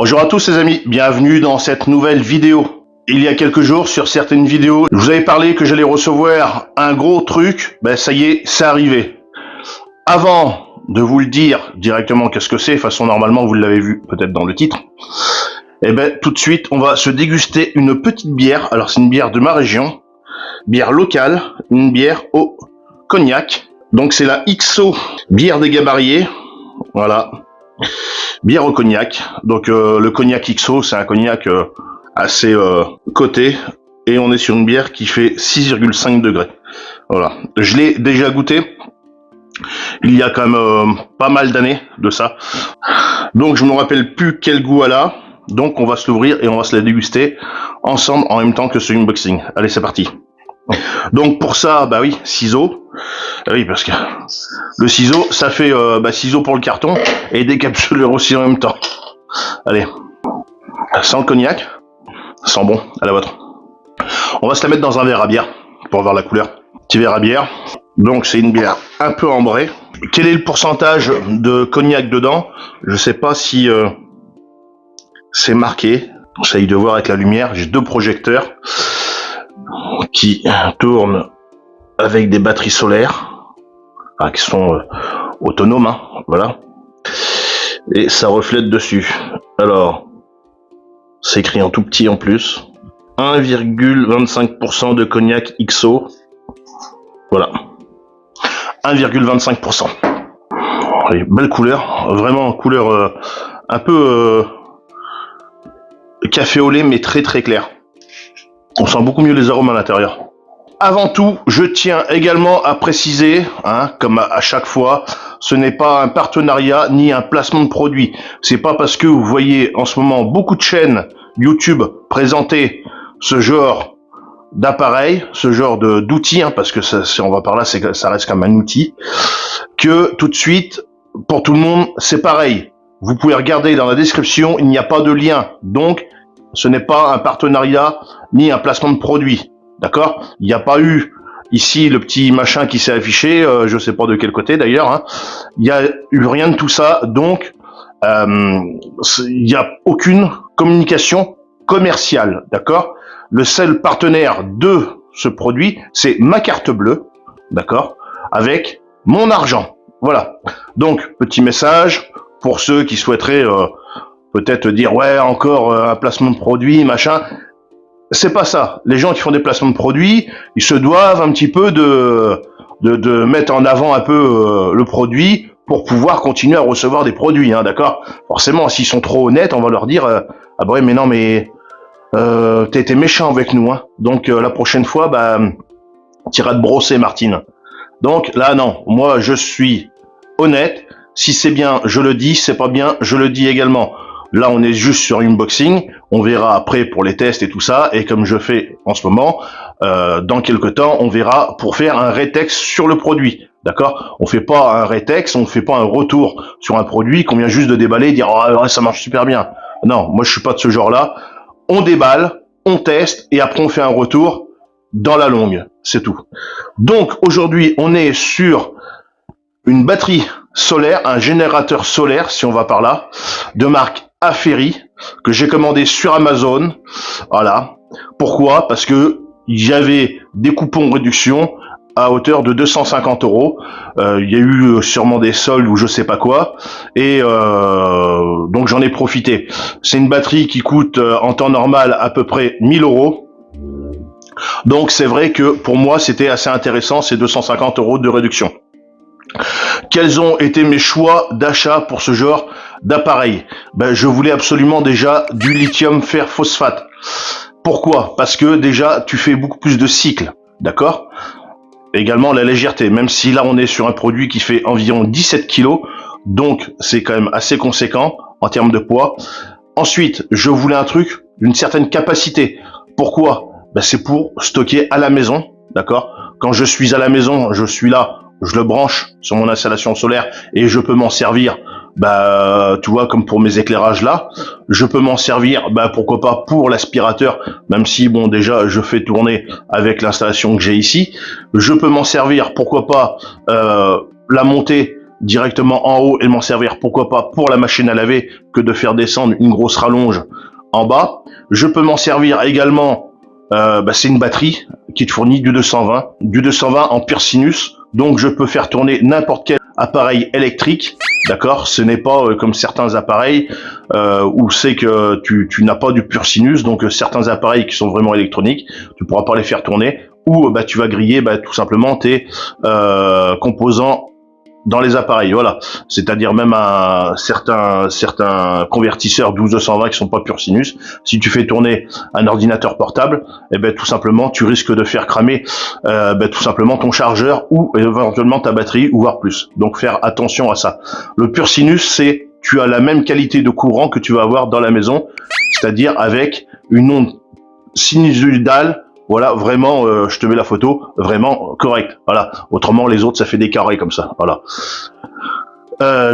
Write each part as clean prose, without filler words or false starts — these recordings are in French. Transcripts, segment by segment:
Bonjour à tous les amis, bienvenue dans cette nouvelle vidéo. Il y a quelques jours, sur certaines vidéos, je vous avais parlé que j'allais recevoir un gros truc, ça y est, c'est arrivé. Avant de vous le dire directement qu'est-ce que c'est, de toute façon normalement vous l'avez vu peut-être dans le titre, tout de suite on va se déguster une petite bière. Alors c'est une bière de ma région, bière locale, une bière au cognac. Donc c'est la XO, bière des Gabariers, voilà. Bière au cognac. Donc le cognac XO, c'est un cognac assez coté. Et on est sur une bière qui fait 6,5 degrés. Voilà. Je l'ai déjà goûté. Il y a quand même pas mal d'années de ça. Donc je me rappelle plus quel goût elle a. Donc on va se l'ouvrir et on va se la déguster ensemble en même temps que ce unboxing. Allez, c'est parti. Donc pour ça, oui, ciseaux. Oui, parce que le ciseau, ça fait ciseaux pour le carton et décapsuleur aussi en même temps. Allez, sans le cognac, sans bon, à la vôtre. On va se la mettre dans un verre à bière pour voir la couleur. Petit verre à bière. Donc c'est une bière un peu ambrée. Quel est le pourcentage de cognac dedans? Je sais pas si c'est marqué. J'essaye de voir avec la lumière. J'ai deux projecteurs qui tournent avec des batteries solaires, qui sont autonomes, voilà. Et ça reflète dessus. Alors, c'est écrit en tout petit en plus. 1,25% de cognac XO. Voilà. 1,25%. Allez, belle couleur. Vraiment couleur un peu café au lait, mais très très clair. On sent beaucoup mieux les arômes à l'intérieur. Avant tout, je tiens également à préciser, comme à chaque fois, ce n'est pas un partenariat ni un placement de produit. C'est pas parce que vous voyez en ce moment beaucoup de chaînes YouTube présenter ce genre d'appareil, ce genre d'outils, parce que ça, si on va par là, ça reste comme un outil, que tout de suite, pour tout le monde, c'est pareil. Vous pouvez regarder dans la description, il n'y a pas de lien. Donc, ce n'est pas un partenariat ni un placement de produit. D'accord? Il n'y a pas eu ici le petit machin qui s'est affiché, je sais pas de quel côté d'ailleurs. Il n'y a eu rien de tout ça, donc il n'y a aucune communication commerciale. D'accord? Le seul partenaire de ce produit, c'est ma carte bleue, d'accord? Avec mon argent. Voilà. Donc, petit message pour ceux qui souhaiteraient peut-être dire ouais, encore un placement de produit, machin. C'est pas ça. Les gens qui font des placements de produits, ils se doivent un petit peu de mettre en avant un peu le produit pour pouvoir continuer à recevoir des produits, d'accord? Forcément, s'ils sont trop honnêtes, on va leur dire ah bah ouais, mais non, mais t'as été méchant avec nous, Donc la prochaine fois, t'iras te brosser, Martine. Donc là, non. Moi, je suis honnête. Si c'est bien, je le dis. Si c'est pas bien, je le dis également. Là, on est juste sur unboxing. On verra après pour les tests et tout ça. Et comme je fais en ce moment, dans quelques temps, on verra pour faire un rétex sur le produit. D'accord? On fait pas un rétex, on fait pas un retour sur un produit qu'on vient juste de déballer et dire oh, ouais, ça marche super bien. Non, moi je suis pas de ce genre-là. On déballe, on teste et après on fait un retour dans la longue. C'est tout. Donc aujourd'hui, on est sur une batterie solaire, un générateur solaire, si on va par là, de marque Aferi, que j'ai commandé sur Amazon. Voilà. Pourquoi? Parce que il y avait des coupons de réduction à hauteur de 250 €. Il y a eu sûrement des soldes ou je sais pas quoi. Et donc j'en ai profité. C'est une batterie qui coûte en temps normal à peu près 1000 €. Donc c'est vrai que pour moi c'était assez intéressant ces 250 € de réduction. Quels ont été mes choix d'achat pour ce genre d'appareil? Je voulais absolument déjà du lithium fer phosphate. Pourquoi? Parce que déjà tu fais beaucoup plus de cycles, d'accord? Également la légèreté, même si là on est sur un produit qui fait environ 17 kg, donc c'est quand même assez conséquent en termes de poids. Ensuite, je voulais un truc d'une certaine capacité. Pourquoi? C'est pour stocker à la maison, d'accord? Quand je suis à la maison, je suis là, je le branche sur mon installation solaire et je peux m'en servir, tu vois, comme pour mes éclairages là, je peux m'en servir, pourquoi pas pour l'aspirateur, même si bon déjà je fais tourner avec l'installation que j'ai ici, je peux m'en servir, pourquoi pas la monter directement en haut et m'en servir, pourquoi pas, pour la machine à laver, que de faire descendre une grosse rallonge en bas. Je peux m'en servir également, c'est une batterie qui te fournit du 220 en pur sinus, donc je peux faire tourner n'importe quel appareil électrique, d'accord. Ce n'est pas comme certains appareils où c'est que tu n'as pas du pur sinus, donc certains appareils qui sont vraiment électroniques, tu pourras pas les faire tourner, ou tu vas griller tout simplement tes composants dans les appareils, voilà. C'est-à-dire même certains convertisseurs 1220 qui sont pas pur sinus. Si tu fais tourner un ordinateur portable, tout simplement, tu risques de faire cramer tout simplement ton chargeur ou éventuellement ta batterie, ou voire plus. Donc faire attention à ça. Le pur sinus, c'est tu as la même qualité de courant que tu vas avoir dans la maison, c'est-à-dire avec une onde sinusoïdale. Voilà, vraiment, je te mets la photo, vraiment correct. Voilà. Autrement, les autres, ça fait des carrés comme ça. Voilà.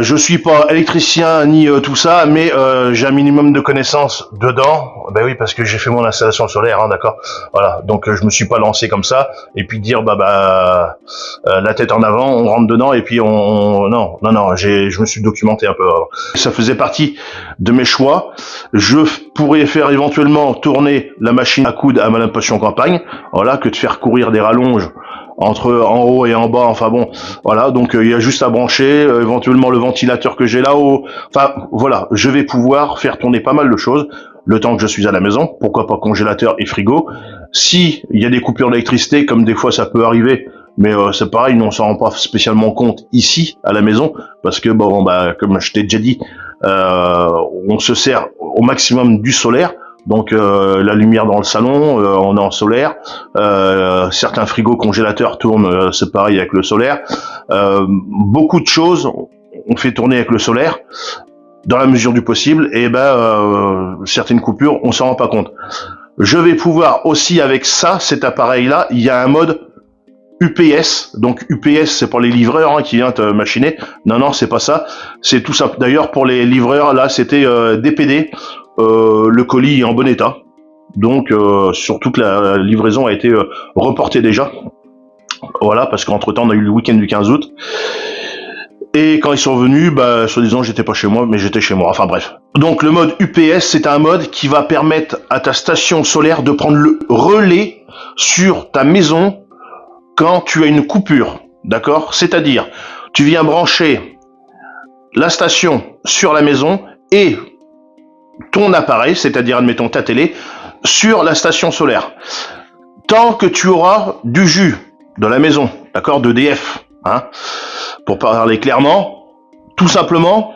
Je suis pas électricien ni tout ça, mais j'ai un minimum de connaissances dedans. Ben oui, parce que j'ai fait mon installation solaire, hein, d'accord. Voilà, donc je me suis pas lancé comme ça et puis dire la tête en avant, on rentre dedans et puis non, je me suis documenté un peu avant. Ça faisait partie de mes choix. Je pourrais faire éventuellement tourner la machine à coudre à Madame Passion Campagne, voilà, que de faire courir des rallonges entre en haut et en bas, enfin bon, voilà, donc il y a juste à brancher, éventuellement le ventilateur que j'ai là-haut, enfin voilà, je vais pouvoir faire tourner pas mal de choses, le temps que je suis à la maison, pourquoi pas congélateur et frigo. Si il y a des coupures d'électricité, comme des fois ça peut arriver, mais c'est pareil, nous on s'en rend pas spécialement compte ici, à la maison, parce que comme je t'ai déjà dit, on se sert au maximum du solaire. Donc la lumière dans le salon, on est en solaire. Certains frigos congélateurs tournent, c'est pareil avec le solaire. Beaucoup de choses on fait tourner avec le solaire dans la mesure du possible. Et certaines coupures, on s'en rend pas compte. Je vais pouvoir aussi avec cet appareil-là, il y a un mode UPS. Donc UPS, c'est pour les livreurs qui viennent te machiner. Non, c'est pas ça. C'est tout ça. D'ailleurs, pour les livreurs, là, c'était DPD. Le colis est en bon état, donc surtout que la livraison a été reportée déjà, voilà, parce qu'entre temps on a eu le week-end du 15 août, et quand ils sont venus, soi-disant j'étais pas chez moi, mais j'étais chez moi, enfin bref. Donc le mode UPS, c'est un mode qui va permettre à ta station solaire de prendre le relais sur ta maison quand tu as une coupure, d'accord. C'est-à-dire, tu viens brancher la station sur la maison et ton appareil, c'est-à-dire admettons ta télé, sur la station solaire. Tant que tu auras du jus dans la maison, d'accord, d'EDF, hein, pour parler clairement, tout simplement,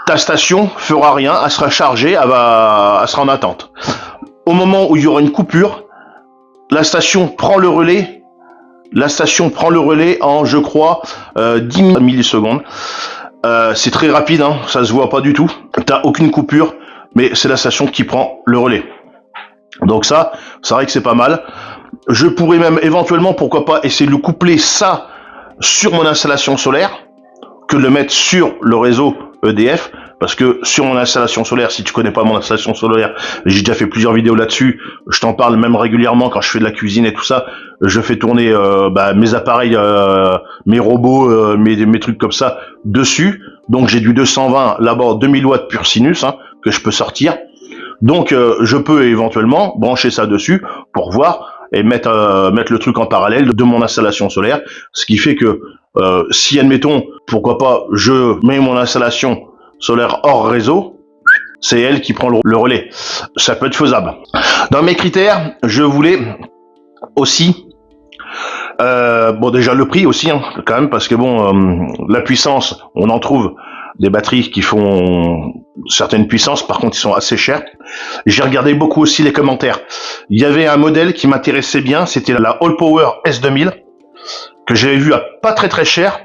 ta station fera rien, elle sera chargée, elle sera en attente. Au moment où il y aura une coupure, la station prend le relais. La station prend le relais en, je crois, 10 millisecondes. C'est très rapide, hein, ça se voit pas du tout. T'as aucune coupure, mais c'est la station qui prend le relais. Donc ça, c'est vrai que c'est pas mal. Je pourrais même éventuellement, pourquoi pas, essayer de le coupler ça sur mon installation solaire, que de le mettre sur le réseau EDF, parce que sur mon installation solaire, si tu connais pas mon installation solaire, j'ai déjà fait plusieurs vidéos là-dessus, je t'en parle même régulièrement quand je fais de la cuisine et tout ça, je fais tourner mes appareils, mes robots, mes trucs comme ça dessus, donc j'ai du 220 là-bas, 2000 watts pur sinus, hein, que je peux sortir, donc je peux éventuellement brancher ça dessus pour voir et mettre le truc en parallèle de mon installation solaire, ce qui fait que si admettons, pourquoi pas, je mets mon installation solaire hors réseau, c'est elle qui prend le relais. Ça peut être faisable. Dans mes critères, je voulais aussi, déjà le prix aussi, hein, quand même, parce que la puissance, on en trouve des batteries qui font certaines puissances, par contre ils sont assez chers. J'ai regardé beaucoup aussi les commentaires. Il y avait un modèle qui m'intéressait bien, c'était la All Power S2000, que j'avais vu à pas très très cher,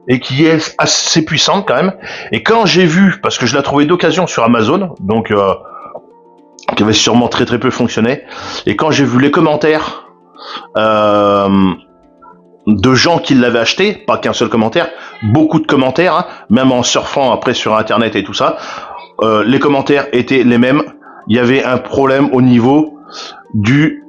et qui est assez puissante quand même. Et quand j'ai vu, parce que je l'ai trouvé d'occasion sur Amazon, donc qui avait sûrement très très peu fonctionné, et quand j'ai vu les commentaires de gens qui l'avaient acheté, pas qu'un seul commentaire, beaucoup de commentaires, hein, même en surfant après sur internet et tout ça, les commentaires étaient les mêmes. Il y avait un problème au niveau du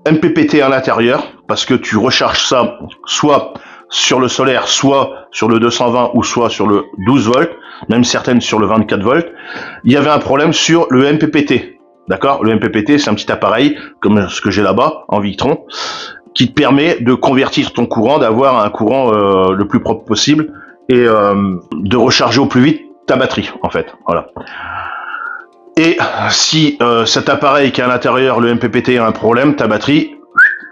MPPT à l'intérieur, parce que tu recharges ça soit sur le solaire, soit sur le 220 ou soit sur le 12 volts, même certaines sur le 24 volts, il y avait un problème sur le MPPT. D'accord? Le MPPT, c'est un petit appareil, comme ce que j'ai là-bas, en Victron, qui te permet de convertir ton courant, d'avoir un courant le plus propre possible et de recharger au plus vite ta batterie, en fait. Voilà. Et si cet appareil qui est à l'intérieur, le MPPT, a un problème, ta batterie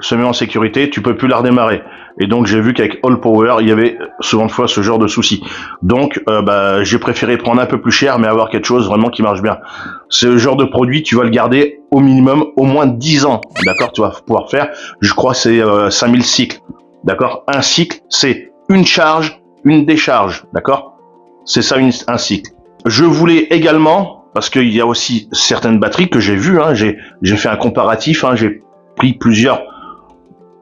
se met en sécurité, tu peux plus la redémarrer. Et donc j'ai vu qu'avec All Power, il y avait souvent de fois ce genre de souci. Donc j'ai préféré prendre un peu plus cher, mais avoir quelque chose vraiment qui marche bien. Ce genre de produit, tu vas le garder au minimum au moins 10 ans. D'accord? Tu vas pouvoir faire, je crois, c'est 5000 cycles. D'accord? Un cycle, c'est une charge, une décharge. D'accord? C'est ça un cycle. Je voulais également, parce qu'il y a aussi certaines batteries que j'ai vues, hein, j'ai fait un comparatif, hein, j'ai pris plusieurs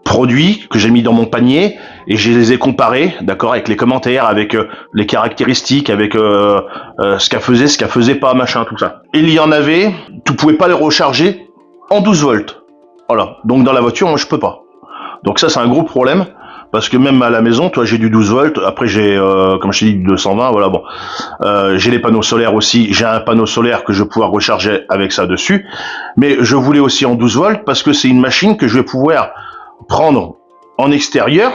produits que j'ai mis dans mon panier et je les ai comparés, d'accord, avec les commentaires, avec les caractéristiques, avec ce qu'elle faisait, ce qu'elle faisait pas, machin, tout ça. Il y en avait, tu pouvais pas les recharger en 12 volts. Voilà. Donc dans la voiture, moi je peux pas. Donc ça c'est un gros problème parce que même à la maison, toi j'ai du 12 volts, après j'ai comme je t'ai dit du 220, voilà bon. J'ai les panneaux solaires aussi, j'ai un panneau solaire que je vais pouvoir recharger avec ça dessus, mais je voulais aussi en 12 volts parce que c'est une machine que je vais pouvoir prendre en extérieur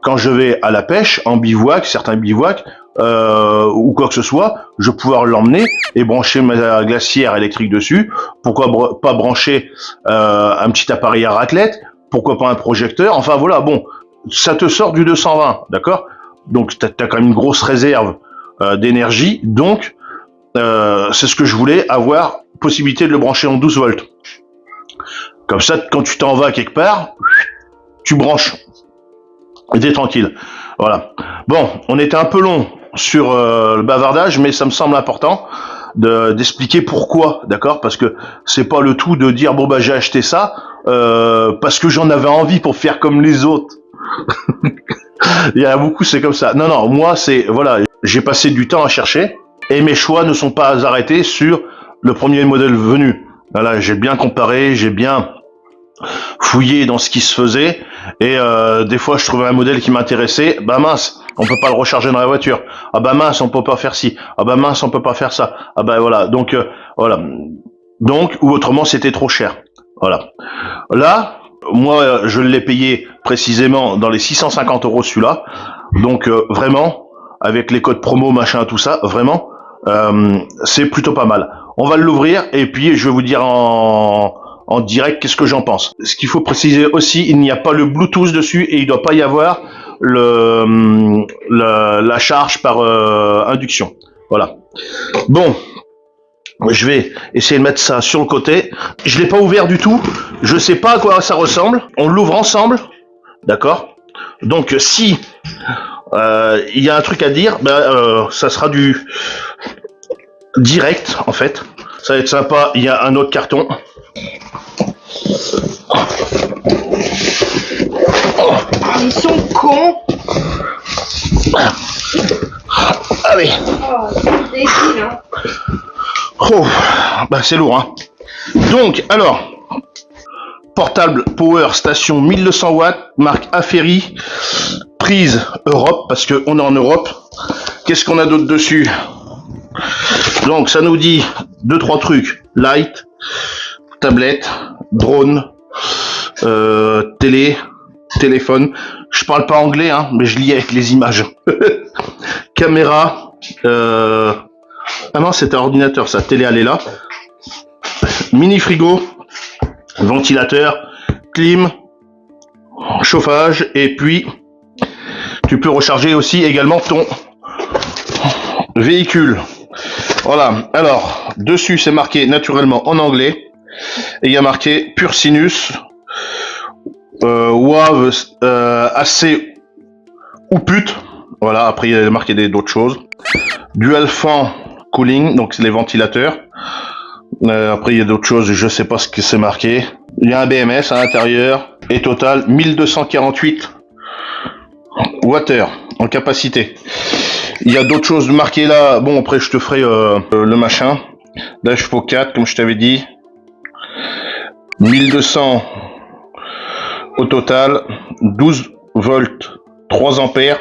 quand je vais à la pêche, en bivouac, certains bivouacs, ou quoi que ce soit, je vais pouvoir l'emmener et brancher ma glacière électrique dessus. Pourquoi pas brancher un petit appareil à raclette? Pourquoi pas un projecteur? Enfin voilà, bon, ça te sort du 220, d'accord? Donc t'as quand même une grosse réserve d'énergie, donc c'est ce que je voulais, avoir possibilité de le brancher en 12 volts. Comme ça, quand tu t'en vas quelque part, tu branches. Et t'es tranquille. Voilà. Bon, on était un peu long sur le bavardage, mais ça me semble important d'expliquer pourquoi, d'accord? Parce que c'est pas le tout de dire bon bah j'ai acheté ça parce que j'en avais envie pour faire comme les autres. Il y a beaucoup c'est comme ça. Non non, moi c'est voilà, j'ai passé du temps à chercher et mes choix ne sont pas arrêtés sur le premier modèle venu. Voilà, j'ai bien comparé, j'ai bien fouiller dans ce qui se faisait et des fois je trouvais un modèle qui m'intéressait, bah mince, on peut pas le recharger dans la voiture. Ah bah mince, on peut pas faire ci. Ah bah mince, on peut pas faire ça. Ah bah voilà. Donc voilà. Donc ou autrement c'était trop cher. Voilà. Là, moi je l'ai payé précisément dans les 650 € celui-là. Donc vraiment avec les codes promo machin tout ça, vraiment c'est plutôt pas mal. On va l'ouvrir et puis je vais vous dire en direct qu'est-ce que j'en pense. Ce qu'il faut préciser aussi, il n'y a pas le Bluetooth dessus et il ne doit pas y avoir la charge par induction. Voilà. Bon, je vais essayer de mettre ça sur le côté. Je l'ai pas ouvert du tout. Je sais pas à quoi ça ressemble. On l'ouvre ensemble, d'accord. Donc si il y a un truc à dire, ça sera du direct en fait. Ça va être sympa. Il y a un autre carton. Ils sont cons. Allez. Oh, c'est débile, hein. Oh, bah c'est lourd, hein. Donc, alors, portable Power Station 1200 watts, marque Aferi, prise Europe, parce qu'on est en Europe. Qu'est-ce qu'on a d'autre dessus? Donc, ça nous dit 2-3 trucs. Light, tablette, drone, téléphone. Je parle pas anglais, hein, mais je lis avec les images. Caméra. Ah non, c'est un ordinateur, ça. Télé, elle est là. Mini frigo, ventilateur, clim, chauffage, et puis tu peux recharger aussi également ton véhicule. Voilà. Alors, dessus, c'est marqué naturellement en anglais. Et il y a marqué Pure Sinus, WAV, AC ou pute. Voilà, après il y a marqué d'autres choses. Dual fan cooling, donc c'est les ventilateurs. Après il y a d'autres choses, je sais pas ce que c'est marqué. Il y a un BMS à l'intérieur. Et total 1248 Wh en capacité. Il y a d'autres choses marquées là. Bon après je te ferai le machin. L'HPO 4 comme je t'avais dit. 1200 au total. 12 volts 3 ampères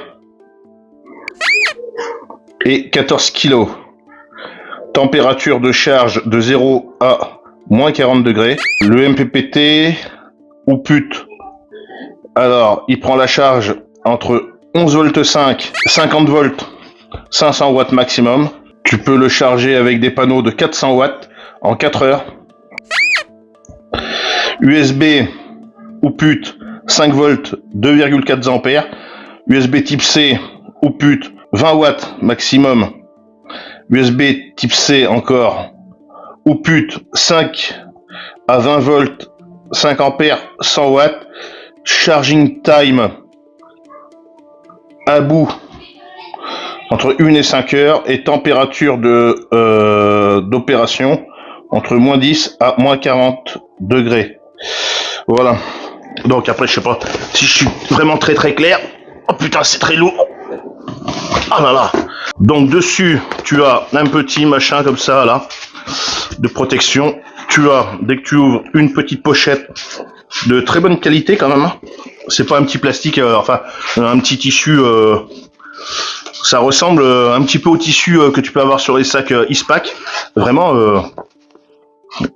et 14 kg. Température de charge de 0 à moins 40 degrés. Le MPPT ou pute. Alors, il prend la charge entre 11 volts 5, 50 volts, 500 watts maximum. Tu peux le charger avec des panneaux de 400 watts en 4 heures. USB ou pute 5 volts 2,4 ampères. USB type C ou pute 20 watts maximum. USB type C encore ou pute 5 à 20 volts 5 ampères 100 watts. Charging time à bout entre 1 et 5 heures et température d'opération entre moins 10 à moins 40 degrés. Voilà. Donc après, je sais pas si je suis vraiment très clair. Oh putain, c'est très lourd. Ah là là. Donc dessus, tu as un petit machin comme ça là de protection. Tu as, dès que tu ouvres, une petite pochette de très bonne qualité quand même. C'est pas un petit plastique, enfin un petit tissu. Ça ressemble un petit peu au tissu que tu peux avoir sur les sacs Eastpak. Vraiment,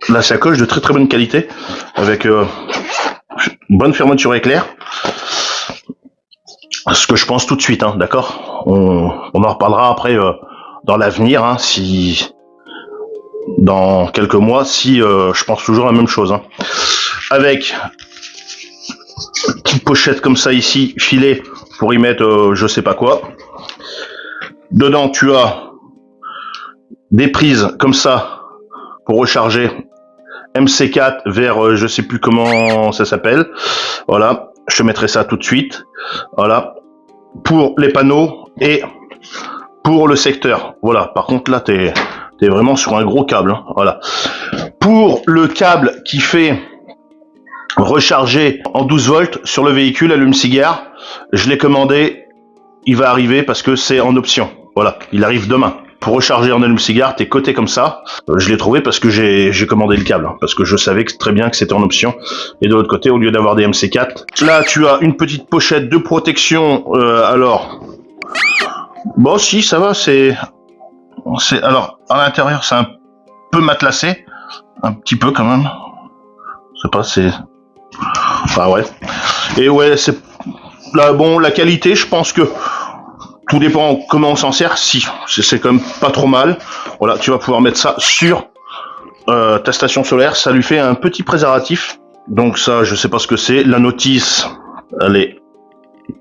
la sacoche de très bonne qualité avec bonne fermeture éclair. Ce que je pense tout de suite, hein, d'accord. On en reparlera après dans l'avenir, hein, si dans quelques mois, si je pense toujours la même chose. Hein. Avec une petite pochette comme ça ici, filet pour y mettre je sais pas quoi. Dedans, tu as des prises comme ça pour recharger MC4 vers je sais plus comment ça s'appelle. Voilà, je te mettrai ça tout de suite. Voilà, pour les panneaux et pour le secteur. Voilà, par contre là, t'es vraiment sur un gros câble. Hein. Voilà. Pour le câble qui fait recharger en 12 volts sur le véhicule allume-cigare, je l'ai commandé, il va arriver parce que c'est en option. Voilà, il arrive demain. Pour recharger en allume-cigare, t'es coté comme ça. Je l'ai trouvé parce que j'ai commandé le câble, hein, parce que je savais très bien que c'était en option. Et de l'autre côté, au lieu d'avoir des MC4, là tu as une petite pochette de protection. Alors, bon si ça va, alors à l'intérieur c'est un peu matelassé, un petit peu quand même. Je sais pas, c'est, ah ouais. Et ouais, c'est là bon, la qualité, je pense que tout dépend comment on s'en sert. Si c'est quand même pas trop mal. Voilà, tu vas pouvoir mettre ça sur ta station solaire. Ça lui fait un petit préservatif. Donc ça, je sais pas ce que c'est. La notice, elle est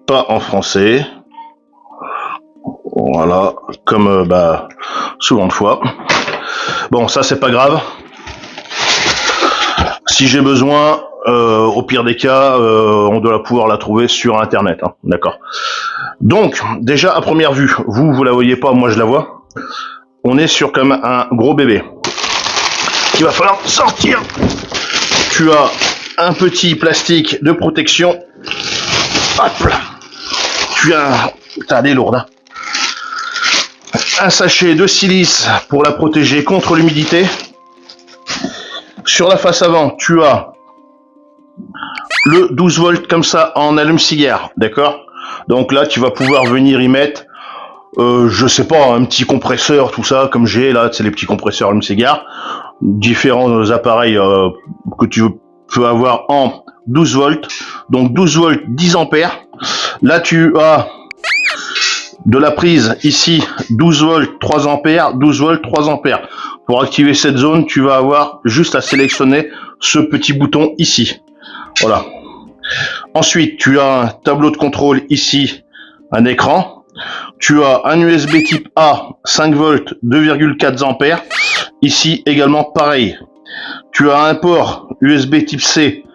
pas en français. Voilà, comme souvent de fois. Bon, ça c'est pas grave. Si j'ai besoin, au pire des cas, on doit pouvoir la trouver sur internet. Hein, d'accord. Donc, déjà à première vue, vous la voyez pas, moi je la vois. On est sur comme un gros bébé qu'il va falloir sortir. Tu as un petit plastique de protection. Hop là. Tu as, putain, elle est lourde. Hein. Un sachet de silice pour la protéger contre l'humidité. Sur la face avant, tu as le 12 volts comme ça en allume-cigare, d'accord? Donc là, tu vas pouvoir venir y mettre, je sais pas, un petit compresseur, tout ça, comme j'ai là, c'est les petits compresseurs allume-cigare, différents appareils que tu peux avoir en 12 volts, donc 12 volts, 10 ampères. Là, tu as de la prise ici, 12 volts, 3 ampères, 12 volts, 3 ampères. Pour activer cette zone, tu vas avoir juste à sélectionner ce petit bouton ici. Voilà. Ensuite, tu as un tableau de contrôle ici, un écran. Tu as un USB type A, 5 volts, 2,4 ampères. Ici également pareil. Tu as un port USB type C,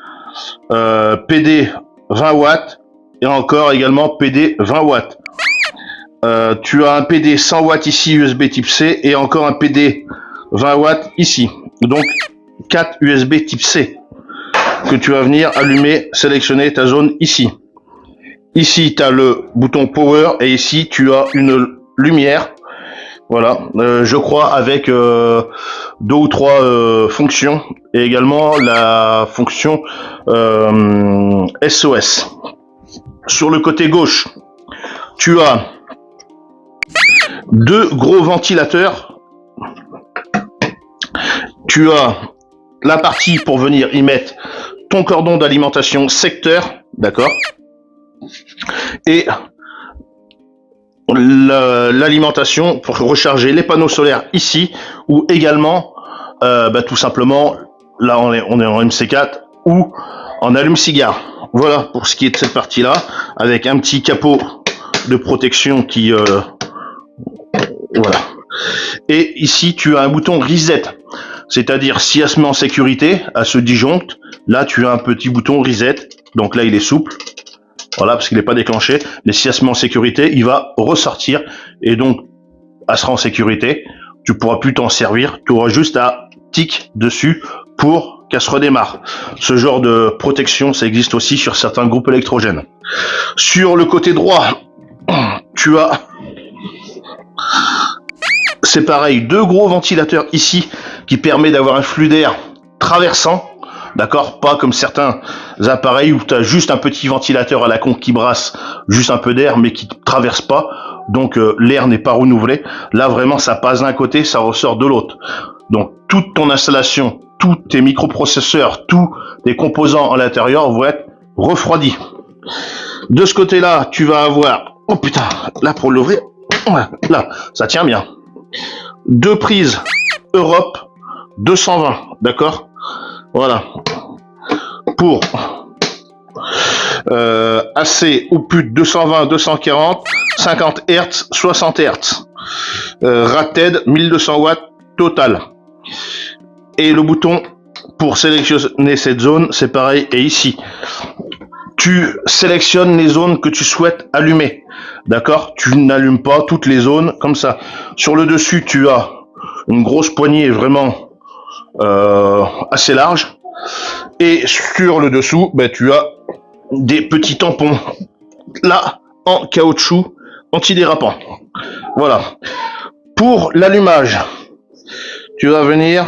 PD 20 watts et encore également PD 20 watts. Tu as un PD 100 watts ici, USB type C, et encore un PD 20 watts ici. Donc 4 USB type C que tu vas venir allumer, sélectionner ta zone ici. Ici, tu as le bouton Power et ici, tu as une lumière. Voilà, je crois avec 2 ou 3 fonctions et également la fonction SOS. Sur le côté gauche, tu as deux gros ventilateurs. Tu as la partie pour venir y mettre ton cordon d'alimentation secteur, d'accord, et l'alimentation pour recharger les panneaux solaires ici, ou également tout simplement là on est en MC4 ou en allume-cigare. Voilà pour ce qui est de cette partie là, avec un petit capot de protection qui voilà. Et ici tu as un bouton reset, c'est-à-dire si elle se met en sécurité, elle se disjoncte, là tu as un petit bouton reset, donc là il est souple, voilà, parce qu'il n'est pas déclenché, mais si elle se met en sécurité, il va ressortir, et donc elle sera en sécurité, tu pourras plus t'en servir, tu auras juste à tic dessus pour qu'elle se redémarre. Ce genre de protection, ça existe aussi sur certains groupes électrogènes. Sur le côté droit, tu as, c'est pareil, deux gros ventilateurs ici qui permet d'avoir un flux d'air traversant, d'accord, pas comme certains appareils où tu as juste un petit ventilateur à la con qui brasse juste un peu d'air mais qui ne traverse pas, donc l'air n'est pas renouvelé. Là vraiment ça passe d'un côté, ça ressort de l'autre. Donc toute ton installation, tous tes microprocesseurs, tous tes composants à l'intérieur vont être refroidis. De ce côté-là, tu vas avoir, oh putain, là pour l'ouvrir, là, ça tient bien. Deux prises Europe 220, d'accord? Voilà. Pour AC ou plus de 220, 240, 50 Hz, 60 Hz. Rated 1200 watts total. Et le bouton pour sélectionner cette zone, c'est pareil, et ici. Tu sélectionnes les zones que tu souhaites allumer, d'accord? Tu n'allumes pas toutes les zones comme ça. Sur le dessus, tu as une grosse poignée vraiment assez large. Et sur le dessous, tu as des petits tampons, là, en caoutchouc antidérapant. Voilà. Pour l'allumage, tu vas venir...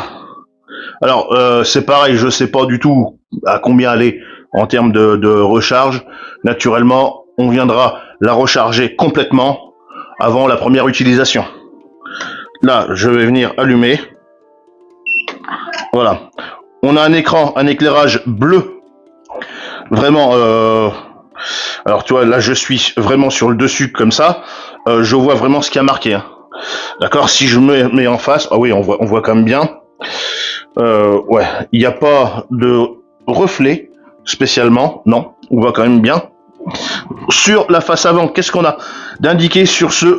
Alors, c'est pareil, je sais pas du tout à combien aller en termes de recharge. Naturellement, on viendra la recharger complètement avant la première utilisation. Là, je vais venir allumer. Voilà. On a un écran, un éclairage bleu. Vraiment, alors tu vois, là je suis vraiment sur le dessus comme ça. Je vois vraiment ce qu'il y a marqué. Hein. D'accord, si je me mets en face, ah oui, on voit quand même bien. Ouais, il n'y a pas de reflet spécialement, non, on voit quand même bien. Sur la face avant, qu'est-ce qu'on a d'indiqué sur ce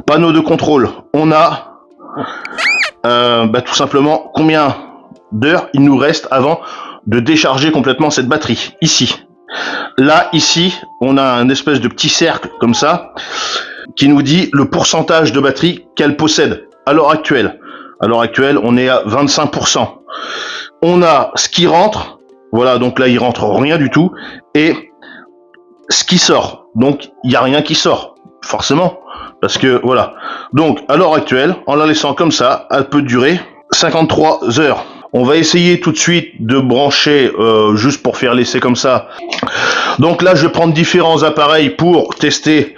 panneau de contrôle? On a tout simplement combien d'heures il nous reste avant de décharger complètement cette batterie. Ici. Là, ici, on a un espèce de petit cercle comme ça qui nous dit le pourcentage de batterie qu'elle possède à l'heure actuelle. À l'heure actuelle, on est à 25%. On a ce qui rentre, voilà, donc là, il rentre rien du tout, et ce qui sort. Donc, il n'y a rien qui sort, forcément, parce que, voilà. Donc, à l'heure actuelle, en la laissant comme ça, elle peut durer 53 heures. On va essayer tout de suite de brancher, juste pour faire l'essai comme ça. Donc là, je vais prendre différents appareils pour tester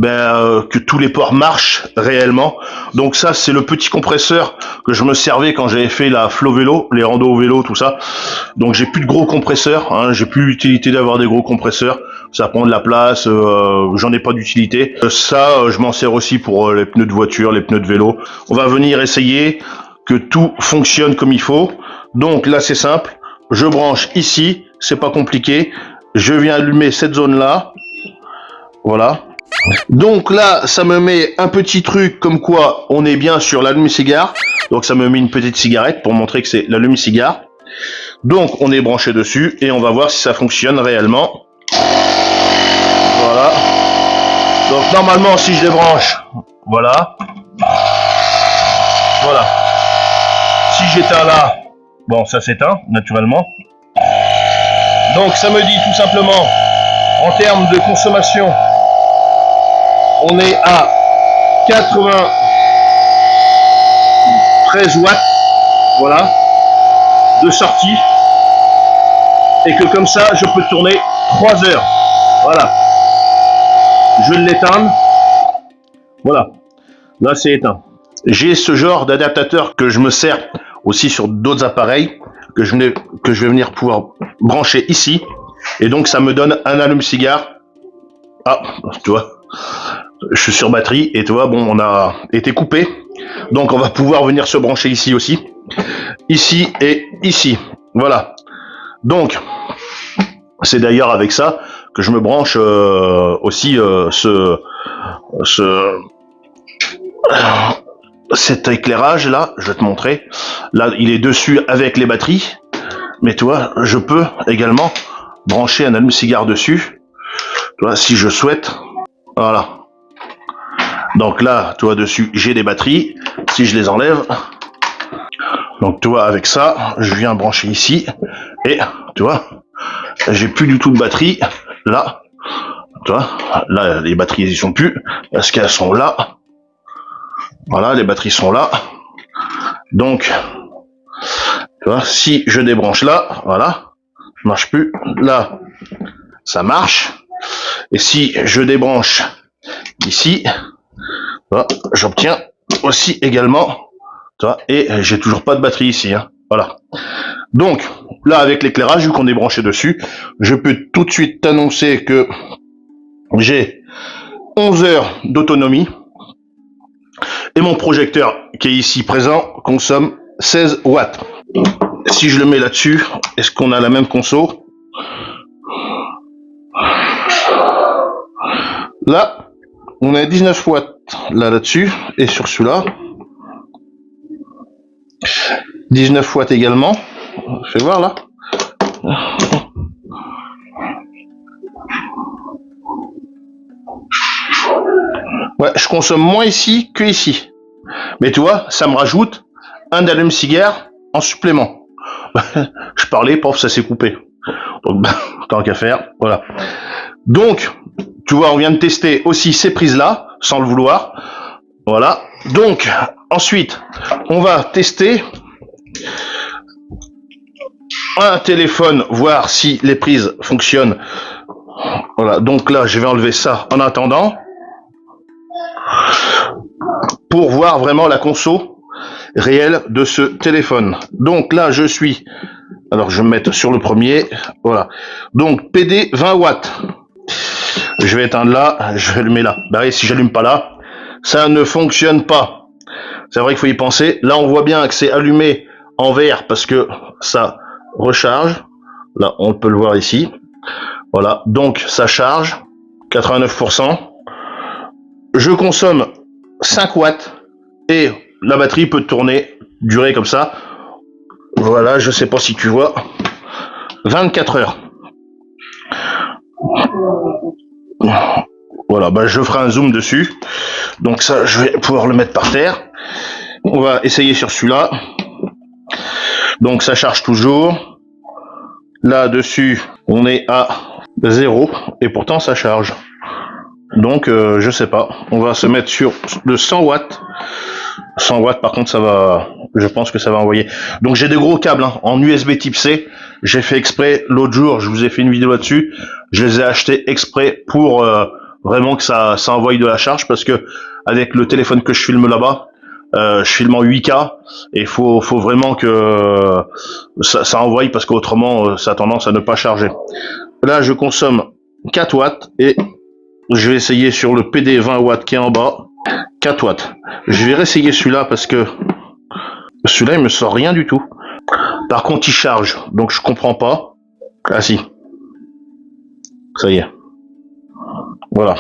que tous les ports marchent réellement. Donc ça, c'est le petit compresseur que je me servais quand j'avais fait la flow vélo, les randos vélo, tout ça. Donc j'ai plus de gros compresseurs, hein, j'ai plus l'utilité d'avoir des gros compresseurs. Ça prend de la place, j'en ai pas d'utilité. Ça, je m'en sers aussi pour les pneus de voiture, les pneus de vélo. On va venir essayer que tout fonctionne comme il faut. Donc là, c'est simple. Je branche ici, c'est pas compliqué. Je viens allumer cette zone-là. Voilà. Donc là, ça me met un petit truc comme quoi on est bien sur l'allume-cigare. Donc ça me met une petite cigarette pour montrer que c'est l'allume-cigare. Donc on est branché dessus et on va voir si ça fonctionne réellement. Voilà. Donc normalement, si je les branche, voilà. Voilà. Si j'éteins là, bon, ça s'éteint naturellement. Donc ça me dit tout simplement, en termes de consommation, on est à 93 watts, voilà, de sortie, et que comme ça, je peux tourner 3 heures, voilà. je vais l'éteindre. Voilà, là c'est éteint. J'ai ce genre d'adaptateur que je me sers aussi sur d'autres appareils que je vais venir pouvoir brancher ici. Et donc ça me donne un allume-cigare. Ah, tu vois, je suis sur batterie et tu vois, bon, on a été coupé. Donc on va pouvoir venir se brancher ici aussi. Ici et ici. Voilà. Donc, c'est d'ailleurs avec ça que je me branche aussi cet éclairage là, je vais te montrer. Là, il est dessus avec les batteries. Mais tu vois, je peux également brancher un allume-cigare dessus. Tu vois, si je souhaite. Voilà. Donc là, tu vois, dessus, j'ai des batteries. Si je les enlève. Donc tu vois, avec ça, je viens brancher ici. Et tu vois, j'ai plus du tout de batterie. Là, tu vois, là, les batteries, elles y sont plus. Parce qu'elles sont là. Voilà, les batteries sont là. Donc, tu vois, si je débranche là, voilà, ça marche plus. Là, ça marche. Et si je débranche ici, voilà, j'obtiens aussi également, tu vois, et j'ai toujours pas de batterie ici, hein, voilà. Donc, là, avec l'éclairage, vu qu'on est branché dessus, je peux tout de suite t'annoncer que j'ai 11 heures d'autonomie et mon projecteur qui est ici présent consomme 16 watts. Si je le mets là-dessus, est-ce qu'on a la même conso? Là, on a 19 watts là-dessus et sur celui-là, 19 watts également. Fais voir là. Ouais, je consomme moins ici que ici. Mais tu vois, ça me rajoute un allume-cigare en supplément. Je parlais, pof, ça s'est coupé. Donc, tant qu'à faire, voilà. Donc, tu vois, on vient de tester aussi ces prises-là, sans le vouloir. Voilà. Donc, ensuite, on va tester un téléphone, voir si les prises fonctionnent. Voilà. Donc là, je vais enlever ça en attendant. Pour voir vraiment la conso réelle de ce téléphone. Donc là, je suis... Alors, je vais me mettre sur le premier. Voilà. Donc, PD 20 watts. Je vais éteindre là, je vais allumer là. Bah oui, si j'allume pas là, ça ne fonctionne pas. C'est vrai qu'il faut y penser. Là, on voit bien que c'est allumé en vert parce que ça recharge. Là, on peut le voir ici. Voilà. Donc, ça charge. 89%. Je consomme 5 watts et la batterie peut tourner, durer comme ça. Voilà, je sais pas si tu vois. 24 heures. Voilà, bah je ferai un zoom dessus. Donc ça, je vais pouvoir le mettre par terre. On va essayer sur celui-là. Donc ça charge toujours. Là-dessus, on est à 0 et pourtant ça charge. Donc je sais pas. On va se mettre sur de 100 watts. 100 watts par contre ça va, je pense que ça va envoyer. Donc j'ai des gros câbles hein, en USB type C. J'ai fait exprès l'autre jour, je vous ai fait une vidéo là-dessus. Je les ai achetés exprès pour vraiment que ça envoie de la charge parce que avec le téléphone que je filme là-bas, je filme en 8K et faut vraiment que ça envoie parce qu'autrement ça a tendance à ne pas charger. Là je consomme 4 watts et je vais essayer sur le PD 20 watts qui est en bas. 4 watts. Je vais réessayer celui-là parce que celui-là il me sort rien du tout. Par contre il charge, donc je comprends pas. Ah si. Ça y est. Voilà.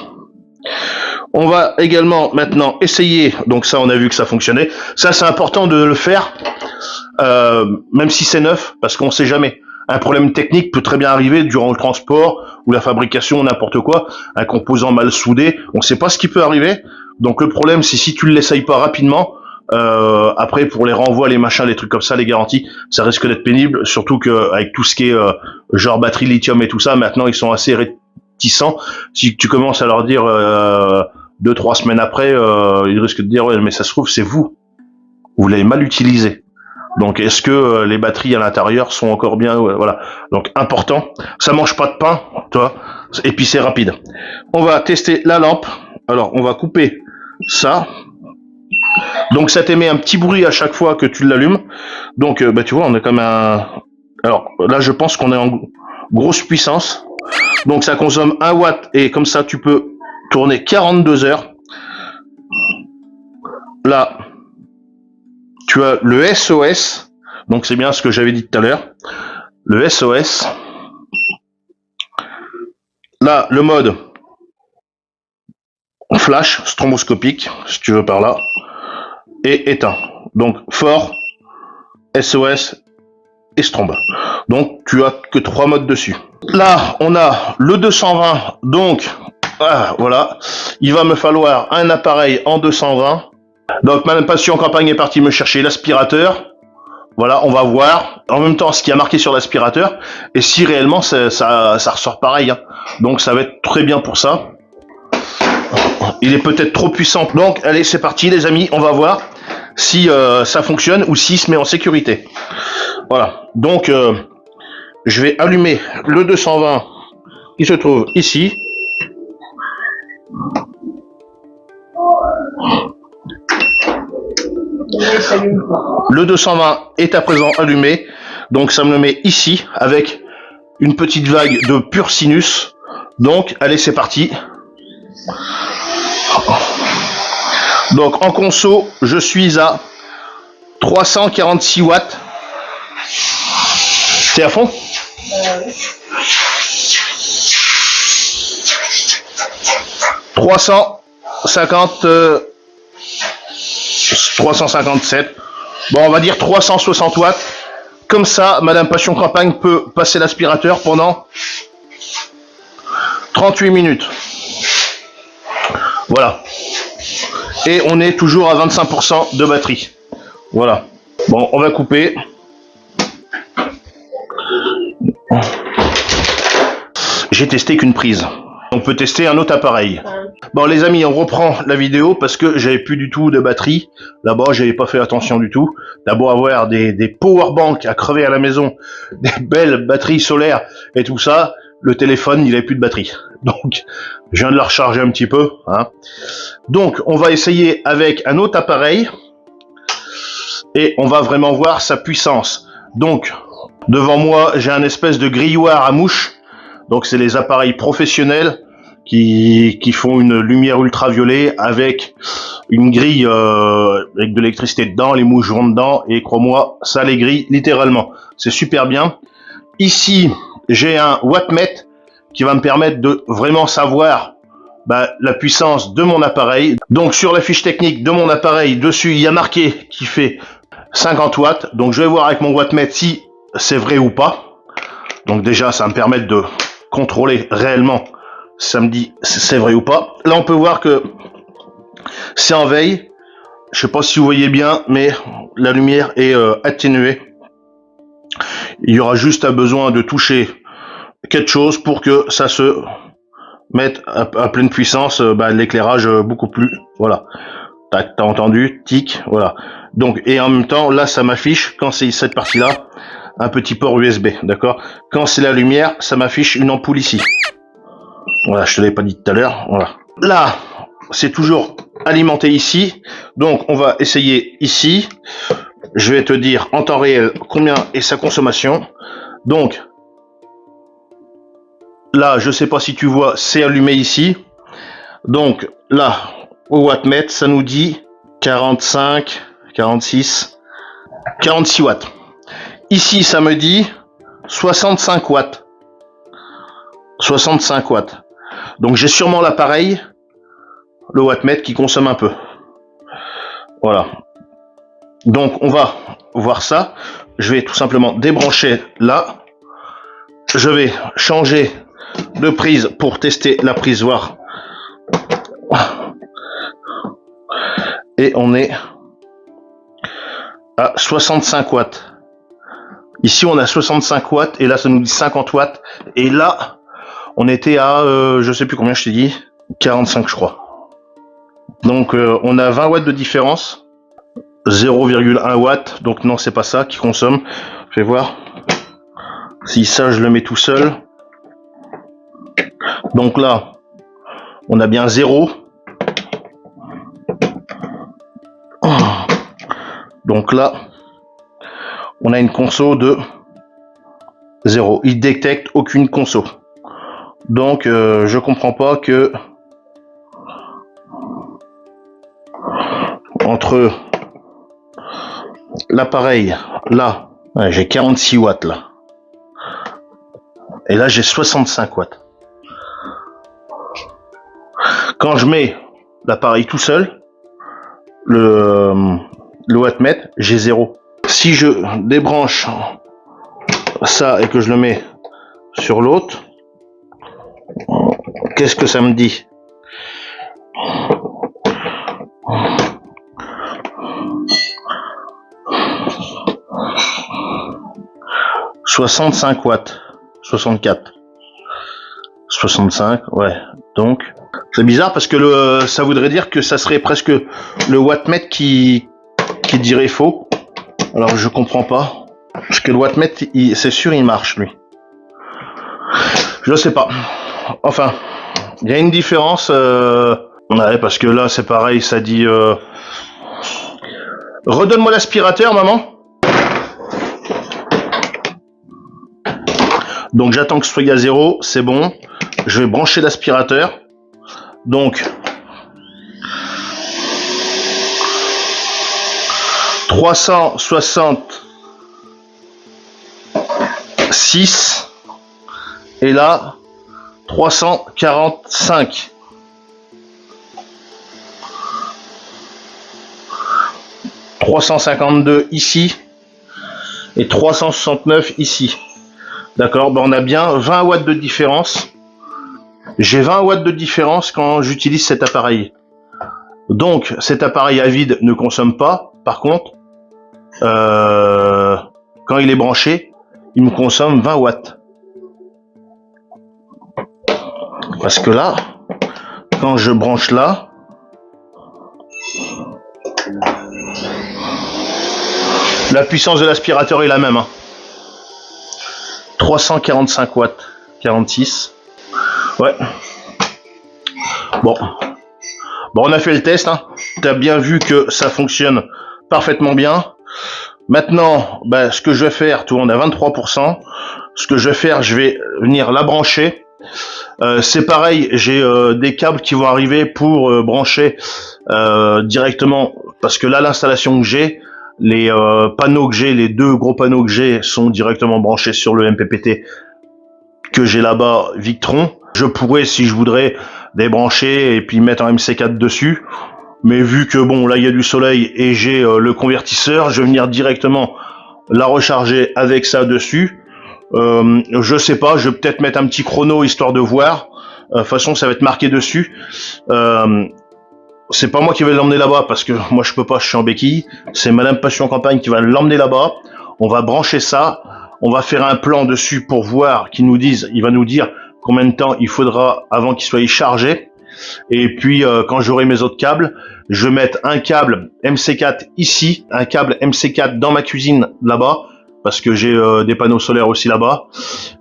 On va également maintenant essayer, donc ça on a vu que ça fonctionnait. Ça c'est important de le faire, même si c'est neuf, parce qu'on sait jamais. Un problème technique peut très bien arriver durant le transport ou la fabrication, n'importe quoi, un composant mal soudé, on ne sait pas ce qui peut arriver. Donc le problème c'est si tu ne l'essayes pas rapidement, après pour les renvois, les machins, les trucs comme ça, les garanties, ça risque d'être pénible, surtout qu'avec tout ce qui est genre batterie lithium et tout ça, maintenant ils sont assez réticents. Si tu commences à leur dire 2-3 semaines après, ils risquent de dire ouais mais ça se trouve c'est vous l'avez mal utilisé. Donc est-ce que les batteries à l'intérieur sont encore bien, voilà. Donc important, ça mange pas de pain, tu vois, et puis c'est rapide. On va tester la lampe. Alors on va couper ça. Donc ça t'émet un petit bruit à chaque fois que tu l'allumes. Donc bah tu vois, on est comme un. Alors là je pense qu'on est en grosse puissance. Donc ça consomme 1 watt et comme ça tu peux tourner 42 heures. Là, tu as le SOS. Donc c'est bien ce que j'avais dit tout à l'heure. Le SOS. Là, le mode flash, stromboscopique, si tu veux par là, et éteint. Donc fort, SOS et strombe. Donc tu as que 3 modes dessus. Là, on a le 220. Donc voilà, il va me falloir un appareil en 220. Donc Madame Passion Campagne est partie me chercher l'aspirateur. Voilà, on va voir en même temps ce qui a marqué sur l'aspirateur et si réellement ça ressort pareil. Hein. Donc ça va être très bien pour ça. Il est peut-être trop puissant. Donc allez, c'est parti les amis, on va voir si ça fonctionne ou s'il se met en sécurité. Voilà, donc je vais allumer le 220 qui se trouve ici. Le 220 est à présent allumé, donc ça me le met ici avec une petite vague de pur sinus. Donc allez, c'est parti. Donc en conso, je suis à 346 watts. C'est à fond? 357. Bon, on va dire 360 watts. Comme ça, Madame Passion Campagne peut passer l'aspirateur pendant 38 minutes. Voilà. Et on est toujours à 25% de batterie. Voilà. Bon, on va couper. J'ai testé qu'une prise. On peut tester un autre appareil. Bon les amis, on reprend la vidéo parce que j'avais plus du tout de batterie. Là-bas, j'avais pas fait attention du tout. D'abord avoir des powerbanks à crever à la maison, des belles batteries solaires et tout ça, le téléphone, il avait plus de batterie. Donc, je viens de la recharger un petit peu. Hein. Donc, on va essayer avec un autre appareil et on va vraiment voir sa puissance. Donc, devant moi, j'ai un espèce de grilloir à mouches. Donc, c'est les appareils professionnels qui font une lumière ultraviolet avec une grille avec de l'électricité dedans, les mouches vont dedans et crois-moi, ça les grille littéralement. C'est super bien. Ici, j'ai un wattmètre qui va me permettre de vraiment savoir la puissance de mon appareil. Donc sur la fiche technique de mon appareil, dessus, il y a marqué qu'il fait 50 watts. Donc je vais voir avec mon wattmètre si c'est vrai ou pas. Donc déjà, ça va me permettre de contrôler réellement ça me dit c'est vrai ou pas. Là, on peut voir que c'est en veille. Je sais pas si vous voyez bien, mais la lumière est atténuée. Il y aura juste besoin de toucher quelque chose pour que ça se mette à pleine puissance, l'éclairage beaucoup plus. Voilà. Tac, t'as entendu, tic, voilà. Donc, et en même temps, là, ça m'affiche, quand c'est cette partie-là, un petit port USB, d'accord? Quand c'est la lumière, ça m'affiche une ampoule ici. Voilà, je te l'avais pas dit tout à l'heure. Voilà. Là, c'est toujours alimenté ici. Donc, on va essayer ici. Je vais te dire en temps réel combien est sa consommation. Donc, là, je sais pas si tu vois, c'est allumé ici. Donc, là, au wattmètre, ça nous dit 45, 46, 46 watts. Ici, ça me dit 65 watts. 65 watts. Donc j'ai sûrement l'appareil, le wattmètre qui consomme un peu. Voilà. Donc on va voir ça. Je vais tout simplement débrancher là. Je vais changer de prise pour tester la prise, voir. Et on est à 65 watts. Ici on a 65 watts et là ça nous dit 50 watts. Et là on était à, je sais plus combien je t'ai dit, 45 je crois. Donc on a 20 watts de différence. 0,1 watt, donc non, c'est pas ça qui consomme. Je vais voir si ça je le mets tout seul. Donc là, on a bien 0. Donc là, on a une conso de 0. Il détecte aucune conso. Donc je comprends pas que entre l'appareil là, ouais, j'ai 46 watts là, et là j'ai 65 watts. Quand je mets l'appareil tout seul, le wattmètre, j'ai 0. Si je débranche ça et que je le mets sur l'autre, qu'est-ce que ça me dit? « 65 watts, 64, 65, ouais. Donc, c'est bizarre parce que ça voudrait dire que ça serait presque le wattmètre qui dirait faux. Alors je comprends pas. Parce que le wattmètre, c'est sûr, il marche lui. Je sais pas. Enfin, il y a une différence. Ouais, parce que là c'est pareil, ça dit. Redonne-moi l'aspirateur, maman. Donc j'attends que ce soit à 0, c'est bon. Je vais brancher l'aspirateur. Donc 366 et là 345. 352 ici et 369 ici. D'accord, ben on a bien 20 watts de différence. J'ai 20 watts de différence quand j'utilise cet appareil. Donc cet appareil à vide ne consomme pas. Par contre, quand il est branché, il me consomme 20 watts. Parce que là, quand je branche là, la puissance de l'aspirateur est la même. 345 watts, 46. Ouais. Bon, on a fait le test. Tu as bien vu que ça fonctionne parfaitement bien. Maintenant, ce que je vais faire, tout le monde à 23%. Ce que je vais faire, je vais venir la brancher. C'est pareil, j'ai des câbles qui vont arriver pour brancher directement. Parce que là, l'installation que j'ai, les panneaux que j'ai, les deux gros panneaux que j'ai sont directement branchés sur le MPPT que j'ai là-bas, Victron. Je pourrais, si je voudrais, débrancher et puis mettre un MC4 dessus. Mais vu que bon, là il y a du soleil et j'ai le convertisseur, je vais venir directement la recharger avec ça dessus. Je sais pas, je vais peut-être mettre un petit chrono histoire de voir. De toute façon, ça va être marqué dessus. C'est pas moi qui vais l'emmener là-bas parce que moi je peux pas, je suis en béquille. C'est Madame Passion Campagne qui va l'emmener là-bas. On va brancher ça. On va faire un plan dessus pour voir qu'il va nous dire combien de temps il faudra avant qu'il soit chargé. Et puis quand j'aurai mes autres câbles, je vais mettre un câble MC4 ici, un câble MC4 dans ma cuisine là-bas, parce que j'ai des panneaux solaires aussi là-bas,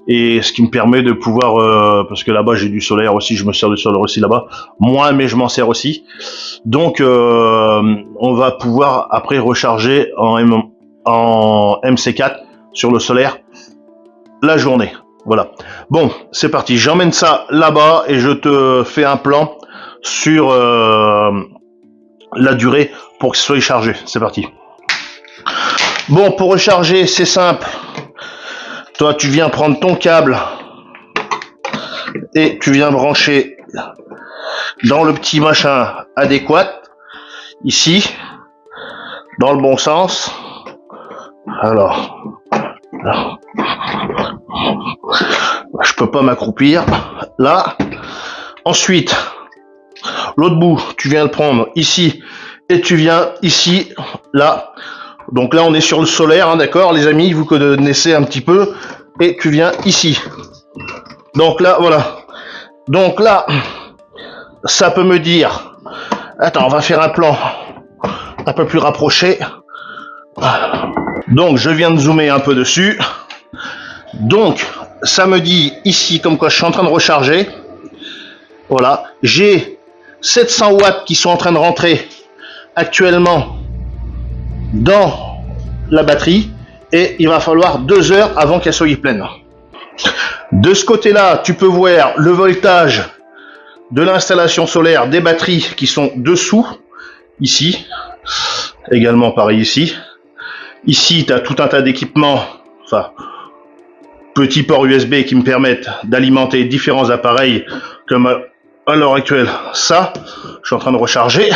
et ce qui me permet de pouvoir, parce que là-bas j'ai du solaire aussi, je me sers du solaire aussi là-bas, moins mais je m'en sers aussi. Donc on va pouvoir après recharger en MC4 sur le solaire la journée. Voilà. Bon, c'est parti. J'emmène ça là-bas et je te fais un plan sur la durée pour que ce soit chargé. C'est parti. Bon, pour recharger, c'est simple. Toi, tu viens prendre ton câble et tu viens brancher dans le petit machin adéquat. Ici, dans le bon sens. Alors, je peux pas m'accroupir là. Ensuite, l'autre bout, tu viens le prendre ici et tu viens ici, là. Donc là, on est sur le solaire, d'accord, les amis, vous connaissez un petit peu. Et tu viens ici. Donc là, voilà. Donc là, ça peut me dire. Attends, on va faire un plan un peu plus rapproché. Donc je viens de zoomer un peu dessus. Donc ça me dit ici comme quoi je suis en train de recharger. Voilà, j'ai 700 watts qui sont en train de rentrer actuellement dans la batterie et il va falloir 2 heures avant qu'elle soit pleine. De ce côté-là, tu peux voir le voltage de l'installation solaire des batteries qui sont dessous, ici, également pareil ici. Ici, tu as tout un tas d'équipements, enfin, petits ports USB qui me permettent d'alimenter différents appareils, comme à l'heure actuelle, ça, je suis en train de recharger.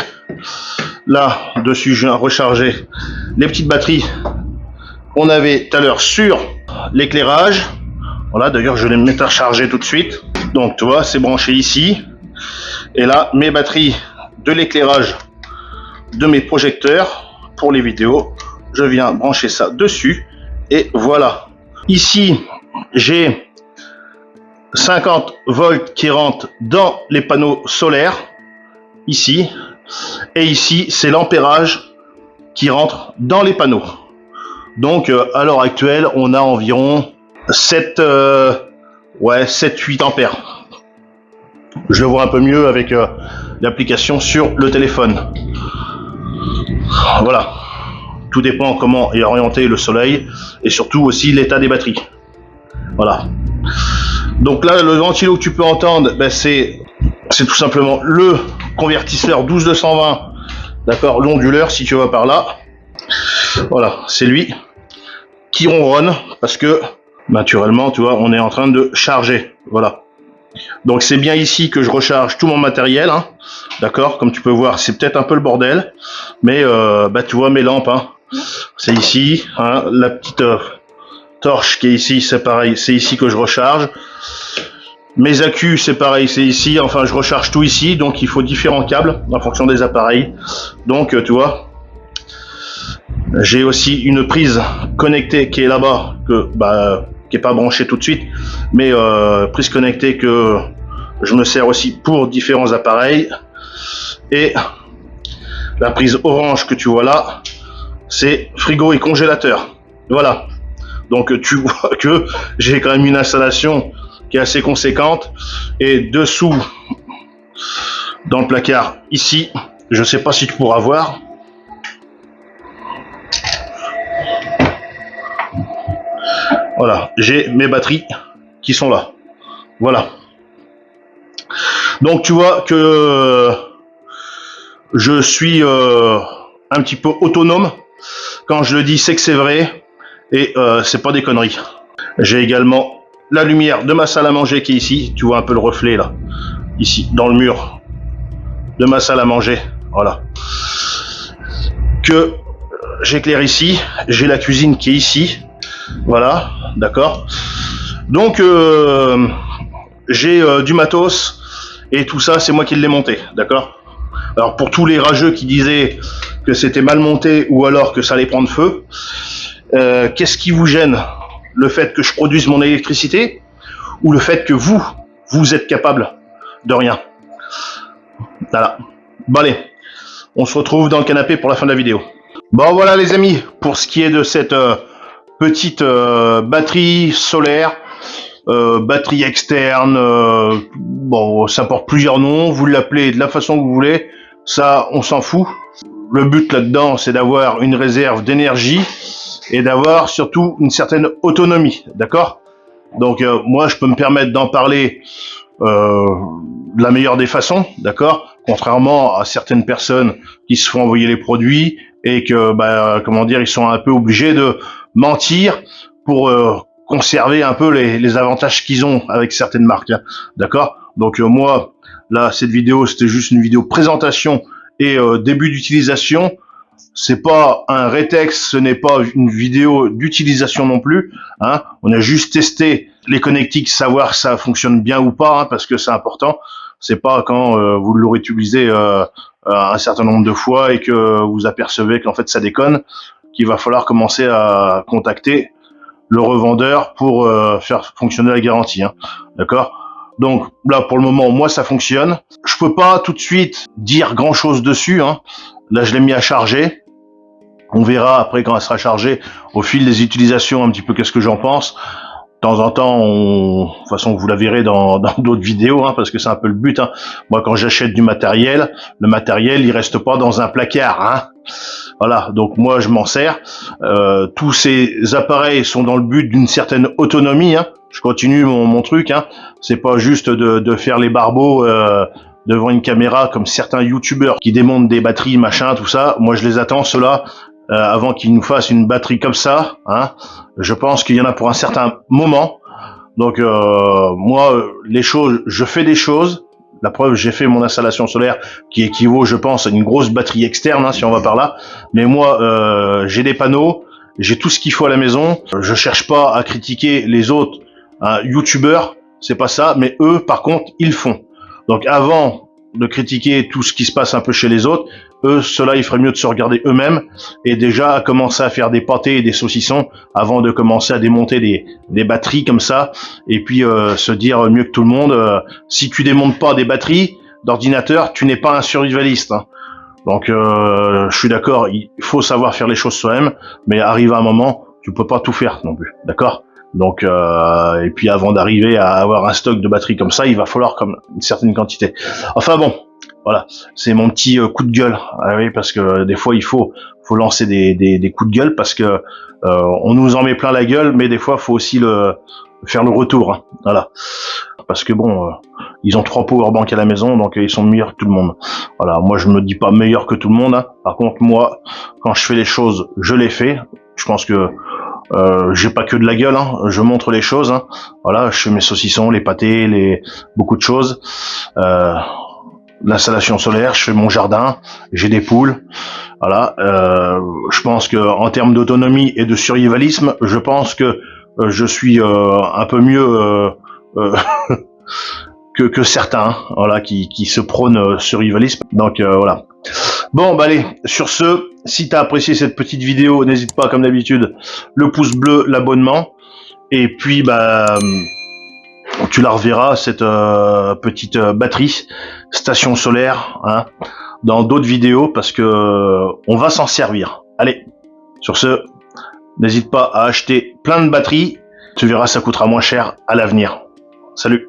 Là, dessus, je viens recharger les petites batteries qu'on avait tout à l'heure sur l'éclairage. Voilà, d'ailleurs, je vais les mettre à recharger tout de suite. Donc, tu vois, c'est branché ici. Et là, mes batteries de l'éclairage de mes projecteurs pour les vidéos, je viens brancher ça dessus. Et voilà. Ici, j'ai 50 volts qui rentrent dans les panneaux solaires. Ici. Et ici, c'est l'ampérage qui rentre dans les panneaux. Donc, à l'heure actuelle, on a environ 7-8 ampères. Je le vois un peu mieux avec l'application sur le téléphone. Voilà. Tout dépend comment est orienté le soleil et surtout aussi l'état des batteries. Voilà. Donc là, le ventilo que tu peux entendre, ben c'est tout simplement le convertisseur 12220, d'accord, l'onduleur si tu vas par là. Voilà, c'est lui qui ronronne parce que naturellement, tu vois, on est en train de charger. Voilà. Donc c'est bien ici que je recharge tout mon matériel, hein. D'accord. Comme tu peux voir, c'est peut-être un peu le bordel, mais bah tu vois mes lampes, hein. C'est ici, hein, la petite torche qui est ici, c'est pareil, c'est ici que je recharge. Mes accus, c'est pareil, c'est ici. Enfin, je recharge tout ici, donc il faut différents câbles en fonction des appareils. Donc tu vois. J'ai aussi une prise connectée qui est là-bas, qui est pas branchée tout de suite, mais prise connectée que je me sers aussi pour différents appareils. Et la prise orange que tu vois là, c'est frigo et congélateur. Voilà. Donc tu vois que j'ai quand même une installation qui est assez conséquente. Et dessous, dans le placard ici, je sais pas si tu pourras voir. Voilà, j'ai mes batteries qui sont là. Voilà. Donc tu vois que je suis un petit peu autonome. Quand je le dis, c'est que c'est vrai. Et c'est pas des conneries. J'ai également la lumière de ma salle à manger qui est ici. Tu vois un peu le reflet là. Ici, dans le mur de ma salle à manger. Voilà. Que j'éclaire ici. J'ai la cuisine qui est ici. Voilà, d'accord. Donc j'ai du matos et tout ça, c'est moi qui l'ai monté, d'accord. Alors pour tous les rageux qui disaient que c'était mal monté ou alors que ça allait prendre feu, qu'est-ce qui vous gêne? Le fait que je produise mon électricité ou le fait que vous êtes capable de rien? Voilà. Bon allez, on se retrouve dans le canapé pour la fin de la vidéo. Bon voilà les amis, pour ce qui est de cette petite batterie solaire, batterie externe, bon, ça porte plusieurs noms, vous l'appelez de la façon que vous voulez, ça on s'en fout. Le but là-dedans, c'est d'avoir une réserve d'énergie et d'avoir surtout une certaine autonomie, d'accord? Donc moi, je peux me permettre d'en parler de la meilleure des façons, d'accord? Contrairement à certaines personnes qui se font envoyer les produits et que, comment dire, ils sont un peu obligés de mentir pour conserver un peu les avantages qu'ils ont avec certaines marques, hein, d'accord? Donc moi, là, cette vidéo, c'était juste une vidéo présentation et début d'utilisation. C'est pas un rétex, ce n'est pas une vidéo d'utilisation non plus, hein. On a juste testé les connectiques, savoir si ça fonctionne bien ou pas, hein, parce que c'est important. C'est pas quand vous l'aurez utilisé un certain nombre de fois et que vous apercevez qu'en fait ça déconne, qu'il va falloir commencer à contacter le revendeur pour faire fonctionner la garantie, hein. D'accord? Donc là, pour le moment, moi, ça fonctionne. Je peux pas tout de suite dire grand-chose dessus, hein. Là, je l'ai mis à charger. On verra après quand elle sera chargée, au fil des utilisations, un petit peu qu'est-ce que j'en pense. De temps en temps, de toute façon, vous la verrez dans d'autres vidéos, hein, parce que c'est un peu le but. Hein. Moi, quand j'achète du matériel, le matériel, il reste pas dans un placard. Hein. Voilà, donc moi, je m'en sers. Tous ces appareils sont dans le but d'une certaine autonomie. Hein. Je continue mon truc. Hein. C'est pas juste de faire les barbeaux devant une caméra comme certains youtubeurs qui démontent des batteries, machin, tout ça. Moi, je les attends, ceux-là. Avant qu'ils nous fassent une batterie comme ça, hein, je pense qu'il y en a pour un certain moment. Donc moi, les choses, je fais des choses. La preuve, j'ai fait mon installation solaire qui équivaut, je pense, à une grosse batterie externe, hein, si on va par là. Mais moi, j'ai des panneaux, j'ai tout ce qu'il faut à la maison. Je cherche pas à critiquer les autres youtubeurs, c'est pas ça. Mais eux, par contre, ils font. Donc avant de critiquer tout ce qui se passe un peu chez les autres, eux, ceux-là, il ferait mieux de se regarder eux-mêmes et déjà commencer à faire des pâtés et des saucissons avant de commencer à démonter des batteries comme ça et puis se dire mieux que tout le monde, si tu démontes pas des batteries d'ordinateur, tu n'es pas un survivaliste. Hein. Donc, je suis d'accord, il faut savoir faire les choses soi-même, mais arrive à un moment, tu peux pas tout faire non plus, d'accord ? Donc, et puis avant d'arriver à avoir un stock de batteries comme ça, il va falloir comme une certaine quantité. Enfin bon, voilà, c'est mon petit coup de gueule. Ah oui, parce que des fois il faut lancer des coups de gueule parce que on nous en met plein la gueule, mais des fois faut aussi faire le retour. Hein, voilà, parce que bon, ils ont 3 powerbanks à la maison, donc ils sont meilleurs que tout le monde. Voilà, moi je me dis pas meilleur que tout le monde. Hein. Par contre, moi, quand je fais les choses, je les fais. Je pense que j'ai pas que de la gueule, hein, je montre les choses. Hein. Voilà, je fais mes saucissons, les pâtés, beaucoup de choses. L'installation solaire, je fais mon jardin, j'ai des poules. Voilà, je pense que en termes d'autonomie et de survivalisme, je pense que je suis un peu mieux que certains, hein, voilà, qui se prônent survivalisme. Donc voilà. Bon, bah allez, sur ce, si t'as apprécié cette petite vidéo, n'hésite pas, comme d'habitude, le pouce bleu, l'abonnement, et puis, bah, tu la reverras, cette petite batterie, station solaire, hein, dans d'autres vidéos, parce que on va s'en servir. Allez, sur ce, n'hésite pas à acheter plein de batteries, tu verras, ça coûtera moins cher à l'avenir. Salut!